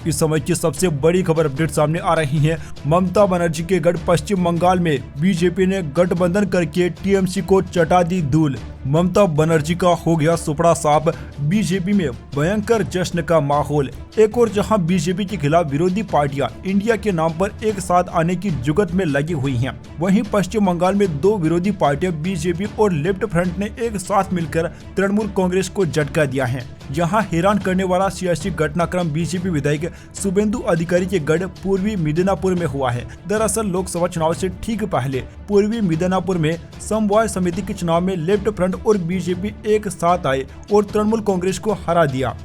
इस समय की सबसे बड़ी खबर अपडेट सामने आ रही है। ममता बनर्जी के गढ़ पश्चिम बंगाल में बीजेपी ने गठबंधन करके टीएमसी को चटा दी धूल। ममता बनर्जी का हो गया सुपड़ा साफ, बीजेपी में भयंकर जश्न का माहौल। एक और जहां बीजेपी के खिलाफ विरोधी पार्टियां इंडिया के नाम पर एक साथ आने की जुगत में लगी हुई हैं, वहीं पश्चिम बंगाल में दो विरोधी पार्टियां बीजेपी और लेफ्ट फ्रंट ने एक साथ मिलकर तृणमूल कांग्रेस को झटका दिया है। यहाँ हैरान करने वाला सियासी घटनाक्रम बीजेपी विधायक शुभेंदु अधिकारी के गढ़ पूर्वी मिदनापुर में हुआ है। दरअसल लोकसभा चुनाव से ठीक पहले पूर्वी मिदनापुर में समवाय समिति के चुनाव में लेफ्ट फ्रंट और बीजेपी एक साथ आए और तृणमूल कांग्रेस को हरा दिया।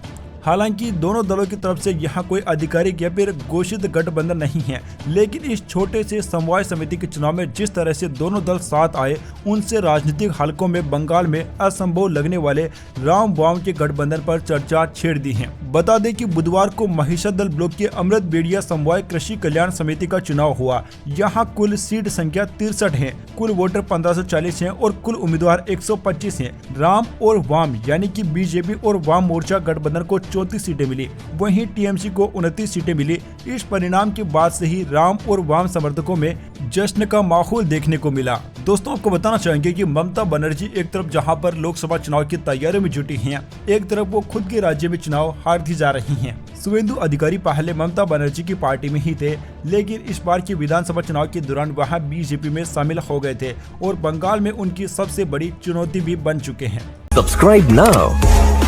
हालांकि दोनों दलों की तरफ से यहाँ कोई आधिकारिक या फिर घोषित गठबंधन नहीं है, लेकिन इस छोटे से समवाय समिति के चुनाव में जिस तरह से दोनों दल साथ आए, उनसे राजनीतिक हलकों में बंगाल में असंभव लगने वाले राम वाम के गठबंधन पर चर्चा छेड़ दी है। बता दें कि बुधवार को महिषादल ब्लॉक के अमृत बेड़िया समवाय कृषि कल्याण समिति का चुनाव हुआ। यहाँ कुल सीट संख्या 63 है, कुल वोटर 1540 हैं और कुल उम्मीदवार 125 हैं। राम और वाम यानी कि बीजेपी और वाम मोर्चा गठबंधन को 34 सीटें मिली, वहीं टीएमसी को 29 सीटें मिली। इस परिणाम के बाद से ही राम और वाम समर्थकों में जश्न का माहौल देखने को मिला। दोस्तों, आपको बताना चाहेंगे कि ममता बनर्जी एक तरफ जहां पर लोकसभा चुनाव की तैयारियों में जुटी हैं, एक तरफ वो खुद के राज्य में चुनाव हारती जा रही हैं। शुभेंदु अधिकारी पहले ममता बनर्जी की पार्टी में ही थे, लेकिन इस बार की विधानसभा चुनाव के दौरान वहां बीजेपी में शामिल हो गए थे और बंगाल में उनकी सबसे बड़ी चुनौती भी बन चुके हैं। Subscribe now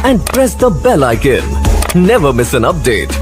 and press the bell icon. Never miss an update.